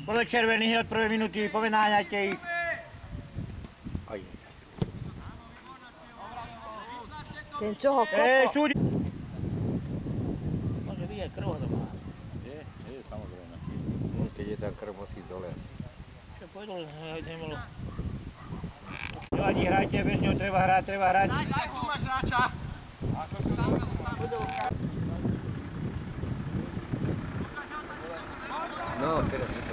Podľa červených od prvej minúty, povenáňajte ich. Ten čo ho kopol? Súdi! Môže byť aj krv to má. Je, samozrejme. Keď je tam krv, musí dole asi. Čo povedal, nemalo. Nevadí, hrajte, bez ňou treba hrať. Daj, tu máš hráča. No, teraz je to.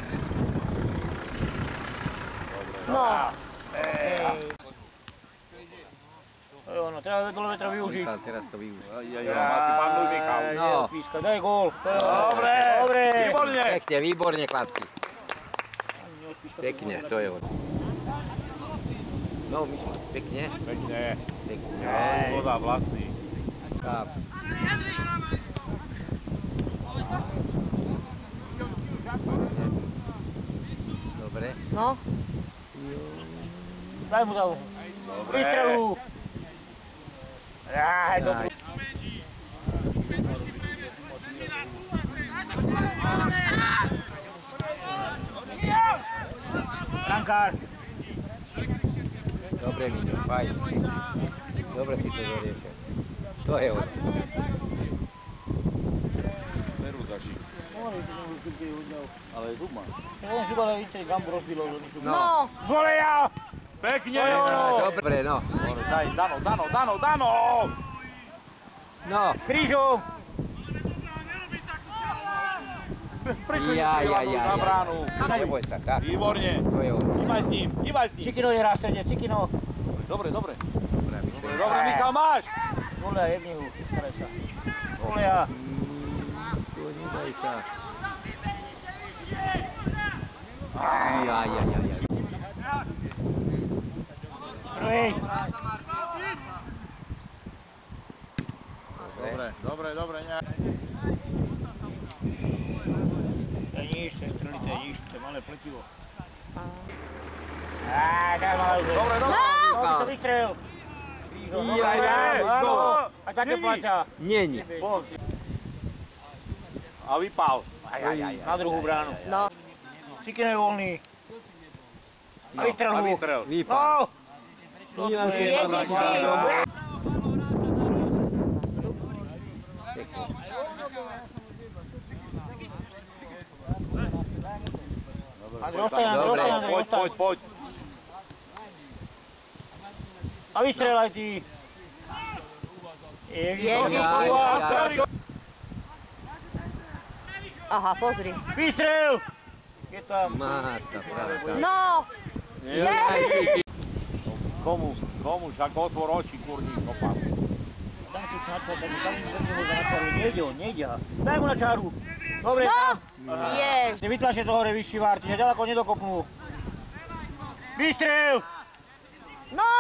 No. Ej. To je ono, treba dole vetra využiť. Michal, teraz to využiť. Asi panduj, Michal. No. Píska, daj gól. Dobre. Výborne. Pekne, výborne, chlapci. Pekne, to je ono. No, Michal, pekne. Pekne. Pekne. Voda vlastný. Tak. Dobre. No. Daj mu zavu. Vystrelu. Aj, dobrý. Brankár. Dobre, Miňo, fajn. Dobre si to zoriešil. To je ono. Peru zašik. Ale zub má. On si ale víte, gambu rozbilo. No. Voleja! Pekne. Dobre, no. Daj, Dano. No. Krížom. Prečo Ja. na bránu? Neboj sa, tak. Výborne. To je ono. Hýbaj s ním. Čikino je hrá v strede, Čikino. Dobre. Dobre, Michal. Dobre, Michal, máš. Voleja, jebni ho, staraj sa. Voleja. To nedaj sa. Ja. Prvej. Dobre, ne. Nič, strelite, nič, to je malé pletivo. Tak malé už. Dobre. Dobre, sa vystrel. Áno, a také platia. Nie. A vypal. Na druhú bránu. No. Čikino je voľný. A vystrel A ho. vystrel. Vypal. No! Ježiši. Andrej, ostaň, ostaň. Poď. A vystrelaj ty. Ježiši. Aha, pozri. Vystrel! Je tam. Máta, pravda. No. Ježiši. Komu? Však otvor oči, kurník, opal. Daj tu na čaru, na čaru. Nejde. Daj mu na čaru. Dobre, No. tam. Jež. Vytlačte to hore vyšší vár, čiže ďaleko nedokopnú. Vystrel! No.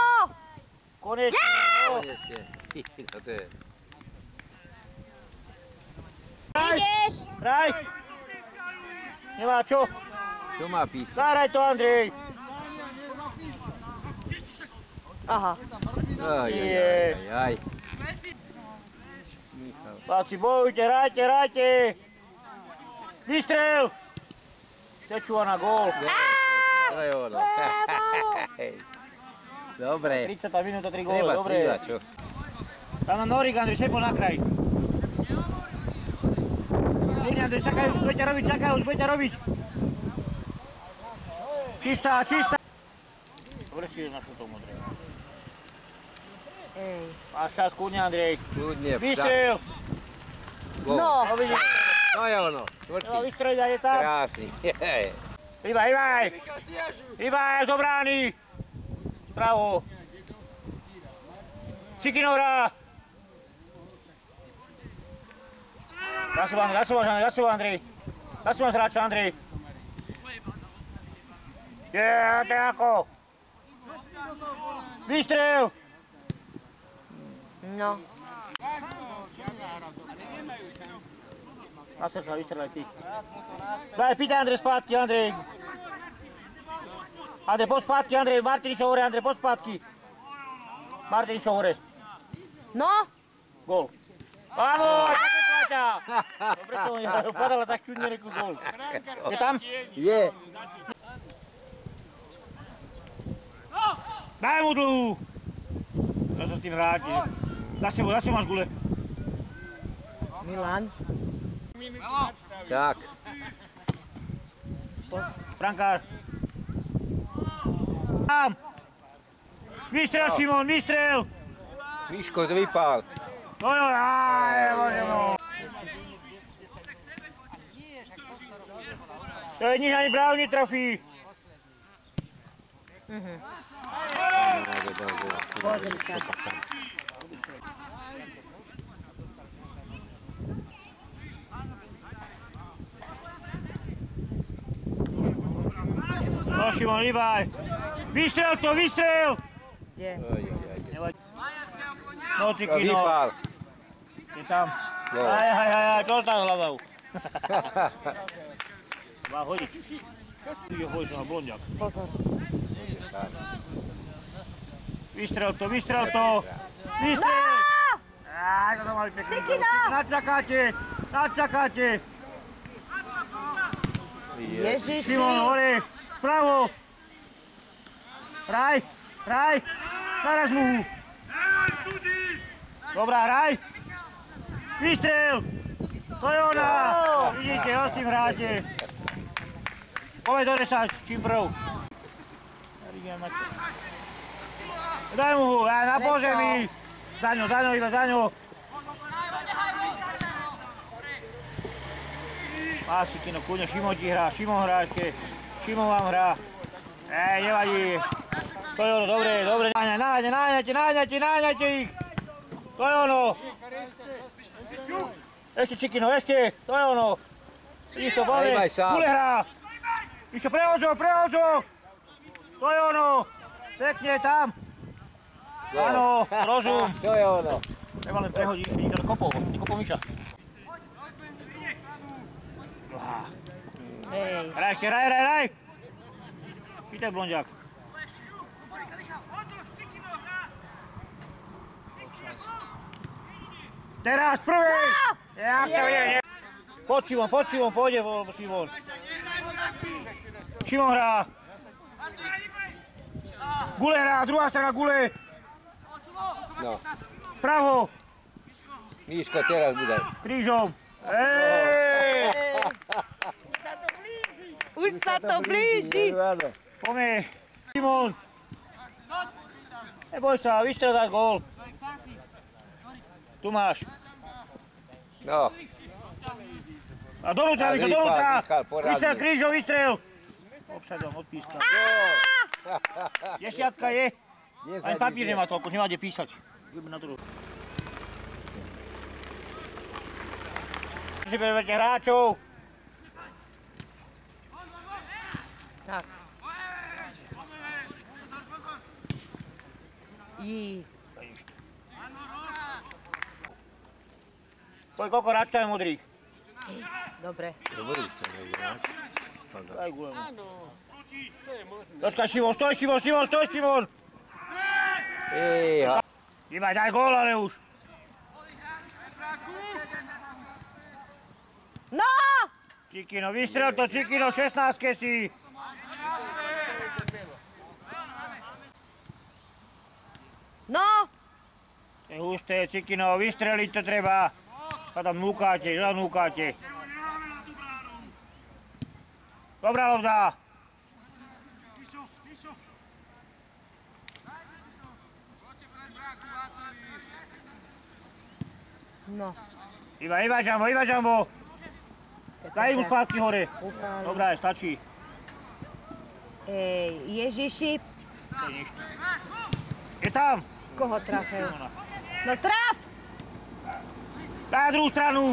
Konečne. Konečne. No to je. Ideš. Hraj! Nemá čo. Čo má pískať? Zahraj to, Andrej. Aha. Aj. Chlapci, bojujte, hrajte. Vystrel! Tečúva na gól. To je ono. Dobre. 30. minúta, 3 góly, Treba dobre. strídať, čo? Tam na Norik, Andrej, šepo na kraj. Kľudne, Andrej, čakaj, už budete robiť. Čistá. Dobre si ideš na šutom, Andrej. Ej. Máš čas, kľudne, Andrej. Kľudne. Vystrel! Gól. No. To je ono. Štvrtý. Vystrel, je tam. Krásny. Hýbaj, do brány. Bravo. Čikino hrá. Zasuvaj, Andrej. Zasuvaj hráča, Andrej. Ako. Vystrel. No. Na srdca, vystrelaj ty. Daj, pýtaj Andrej spátky, Andrej. Andrej, poď spátky, Andrej. Martinišov hore, Andrej, poď spátky. Martinišov hore. No. Gól. Áno, také plaťa. Dobre som padala tak čudne reku gól. Je tam? Je. Daj mu dlhú. Ja sa s tým vráti. Zase máš gule. Milan. Tak. Brankár. Tam. Vystrel, Šimon, vystrel. Miško to vypál. No jo, bože môj. To je nič ani Brown netrafí. Pozri sa. No Šimon, líbaj. Vystrel to, vystrel. Kde? No To Cikino. vypál. Je tam. No. Aj, čo tam hľadal? Má hodiť. Je hodiť na blondiak. Pozor. Vystrel to, vystrel to. Vystrel. Á, to mali pekný. Cikino. Načakáte. Ježiši. Šimon, hore. Vpravo. Hraj. Naraz mu. Dobrá, hraj. Vystrel. To je ona. Vidíte, ho s tým hráte. Povedz do 10, čím prv. Daj mu ho, na pozemí. Zaňo, iba zaňo. Má Cikino, kľudne, Šimon ti hrá, Šimon hrá ešte. Šimon vám hrá. Nevadí. To je ono, dobre, náňajte ich. To je ono. Ešte Cikino, ešte, to je ono. Vidíš to, bavie, Aj sám. Kule hrá. Ešte prehodzov. To je ono. Pekne tam. Áno, rozum. To je ono. Treba len prehodiť, ešte nikto kopol Miša. Hej. Hraj ešte, hraj. Pýtaj blondiak. Teraz prvý! Jak to je? Poď Šimon, pôjde Šimon. Šimon hrá. Gule hrá, druhá strana Gule. No. Vpravo, Miško teraz bude. krížom. Ej! Už sa to blíži. Poďme, Šimon. Neboj sa, vystrel dať gól. Tu máš. No. A donútra, Mišo, Vypál, donútra. Michal, poradný. Vystrel krížom, vystrel. Obsadom, odpískal. Desiatka je. Ani papír nemá toľko, nemá kde písať. Ideme na druhú. Si preberete hráčov. Tak. Jí. Poď koľko hráčov je modrých. Dobre. Dobrý ste nevieš. Daj gule mu. Počkaj Šimon, stoj Šimon. Ej, Iba daj gól, ale už. No! Cikino, vystrel to, Cikino, 16 si. No! To je husté, Cikino, vystreliť to treba. A tam núkáte. Dobrá lopta. No. Iba Jumbo. Daj mu spátky hore. Ufáli. Dobrá, stačí. Ej, Ježiši. Je tam. Koho trafil? No traf! Daj na druhú stranu.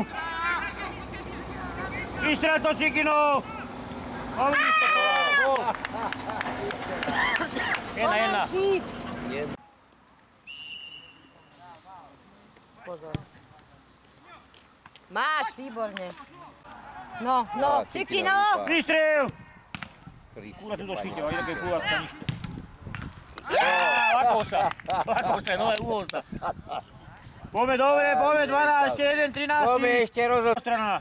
Vystrel to, Cikino. Vidíš to, gól. 1-1. Šíp. nie. Pozor. Máš, výborne. No, Á, Cikino! Cikino Vystrel. Kriste, Kúra tu to pane. švíte, aj také kúratka ništa. Lakol sa, nové úvoza. Poďme dobre, poďme 12, ešte 1, 13. Poďme ešte rozhod... Strana.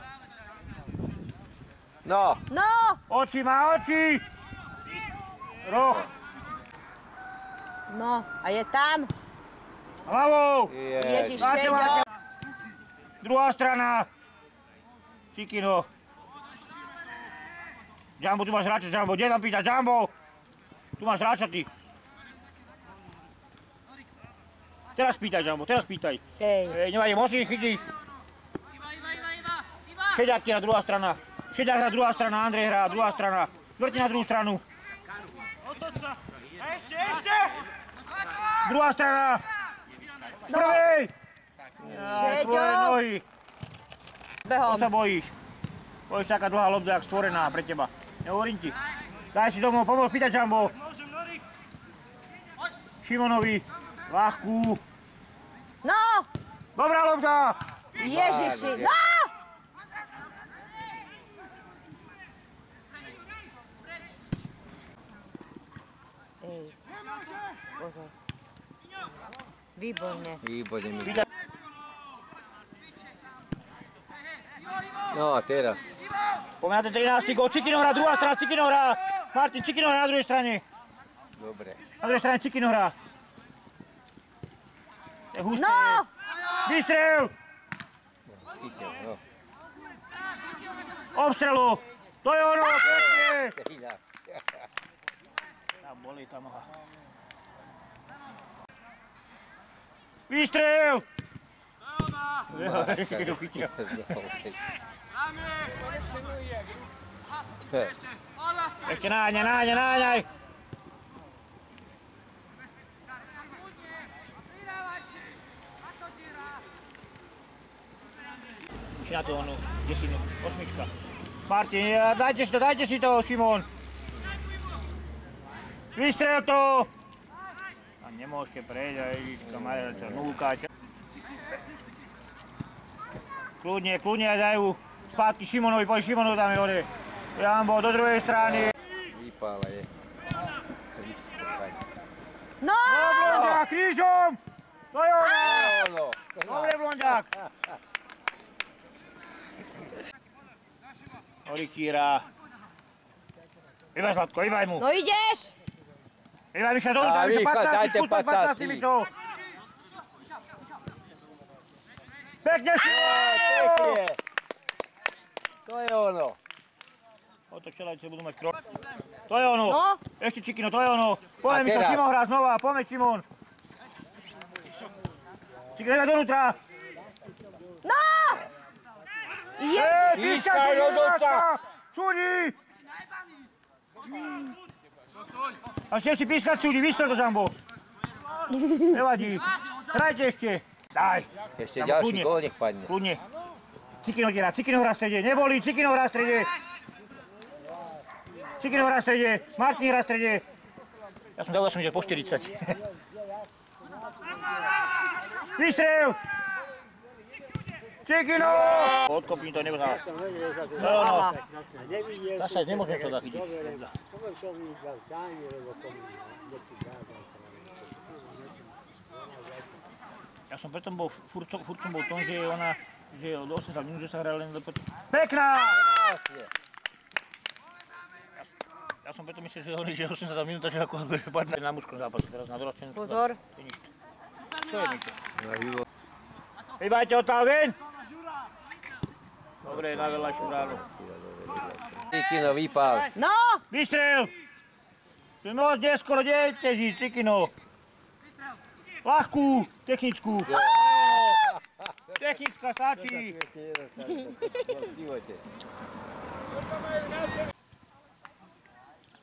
No. No! Oči má oči. Roh. No, a je tam. Hlavou. Ježiš, Máte, Šeďo. máte. Druhá strana. Čikino. Jumbo, tu máš hráča, Jumbo. Kde tam pýta, Jumbo? Tu máš hráča, ty. Teraz pýtaj, Jumbo, teraz pýtaj. Hej. Nevadí, mocný chytíš. Šeďák je na druhá strana. Šeďák hrá druhá strana, Andrej hrá druhá strana. Vrti na druhú stranu. Otoč sa. A ešte! Druhá strana. Prvej! Šeďo. Tvoje nohy. Behom. Čo sa bojíš? Bojíš taká dlhá lobda, jak stvorená pre teba. Nehovorím ti. Daj si domov, pomôž pýtať, Jumbo. Šimonovi. Ľahkú. No! Dobrá lobda. Ježiši. No! Ej. Pozor. Výborne. Výborne mi. No a teraz. Poďme na ten 13. gól. Čikino hrá, druhá strana, Čikino hrá. Martin, Čikino hrá na druhej strane. Dobre. Na druhej strane Čikino hrá. Je husté. No! Vystrel! Chytil, no. Obstrelu! To je ono, pekne! 13. Tam bolí tá noha. Vystrel! Čikino chytil. Ešte náňaj! Ešte na to onu, desinu, osmička. Martin, dajte si to, Šimon. Vystrel to! A nemôžete prejsť, Ježiška Maria, čo núkáte. Kľudne aj dajú spátky Šimonovi, poď Šimonovi tam je hore. Jambo do druhej strany. Vypála je. No! No, Blonďák, krížom! To je ono! No. Dobre, Blonďák. Orikíra. Ivaj, Zlatko, ivaj mu. No ideš! Ivaj, Miša, dolu, A, tam Michal, dajte 15, skús 15, 15. Mišo. Pekne si! Pekne. To je ono. Otoč čelajce budú mať krok. To je ono. No? Ešte Čikino, to je ono. Poďme, A Mišo, teraz? Šimon hrá znova, poďme, Šimon. Čikino, iba donútra. No! Je! Pískaj, rozhodca. Súdi! A ste si pískať súdi, vystrel to, Žambo. Nevadí. Hrajte ešte. Daj. Ešte Žambo, ďalší kľudne. gól nech padne. Kľudne. Čikino hrá v strede. Nebolí, Čikino hrá v strede. Čikino hrá v strede. Martin hrá v strede. Ja som zabudol, že po 40. Vystrel! Čikino! Odkopni to, nebozá. Aha. Zase nemôžem to zachytiť. Ja som preto bol, furt som bol v tom, že ona, že od 80 minút, že sa hrá len do... Pekná! Krásne. Ja som preto myslel, že oni, že 80 minút, že ako bude padne na mužskom zápase, teraz na doročenú. Pozor. To je nič. Čo je nič? No, výbor. Hýbajte odtiaľ ven! Dobre, na veľajšiu bránu. Čikino vypál. No! Vystrel! Tu moc neskoro, kde teží, Čikino? Ľahkú, technickú. Technická stačí.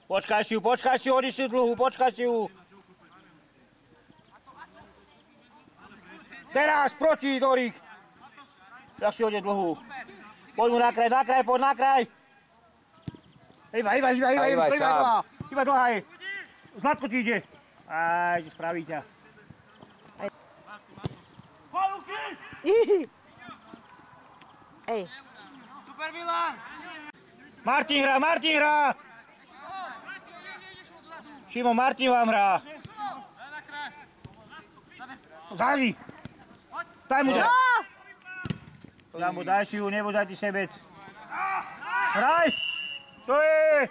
Počkaj si ju, hodí si dlhú, počkaj si ju. Teraz, proti, Dorik. Tak si hodí dlhú. Poď mu na kraj, poď na kraj. Iba dlhá je. Zlatko ti ide. Aj, spraví ťa. Ej. Martin hrá! Šimon, Martin vám hrá. Zadi. Daj mu daj. No! Daj mu, daj si ju, nebudaj ti sebec. Hraj! Čo je?